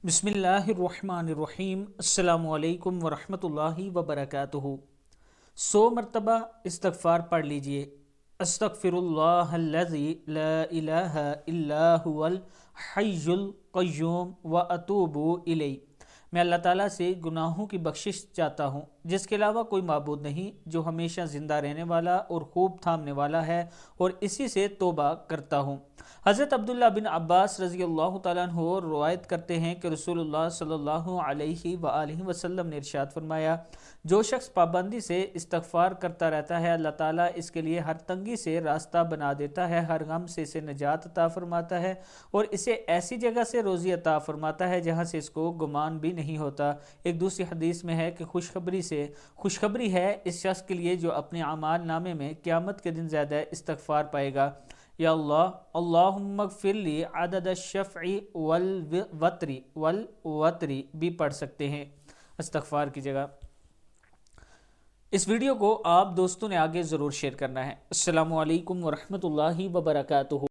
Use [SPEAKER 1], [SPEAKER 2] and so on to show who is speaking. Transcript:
[SPEAKER 1] بسم اللہ الرحمن الرحیم۔ السلام علیکم ورحمۃ اللہ وبرکاتہ۔ 100 مرتبہ استغفار پڑھ لیجئے۔ استغفر اللہ الذی لا الہ الا هو الحی القیوم واتوب الیہ۔ میں اللہ تعالیٰ سے گناہوں کی بخشش چاہتا ہوں جس کے علاوہ کوئی معبود نہیں، جو ہمیشہ زندہ رہنے والا اور خوب تھامنے والا ہے، اور اسی سے توبہ کرتا ہوں۔ حضرت عبداللہ بن عباس رضی اللہ تعالیٰ عنہ روایت کرتے ہیں کہ رسول اللہ صلی اللہ علیہ وآلہ وسلم نے ارشاد فرمایا، جو شخص پابندی سے استغفار کرتا رہتا ہے، اللہ تعالیٰ اس کے لیے ہر تنگی سے راستہ بنا دیتا ہے، ہر غم سے اسے نجات عطا فرماتا ہے، اور اسے ایسی جگہ سے روزی عطا فرماتا ہے جہاں سے اس کو گمان بھی نہیں ہوتا۔ ایک دوسری حدیث میں ہے کہ خوشخبری ہے اس شخص کے لیے جو اپنے اعمال نامے میں قیامت کے دن زیادہ استغفار پائے گا۔ یا اللہ اللہم اغفر لی عدد الشفع والوتر بھی پڑھ سکتے ہیں استغفار کی جگہ۔ اس ویڈیو کو آپ دوستوں نے آگے ضرور شیئر کرنا ہے۔ السلام علیکم ورحمۃ اللہ وبرکاتہ۔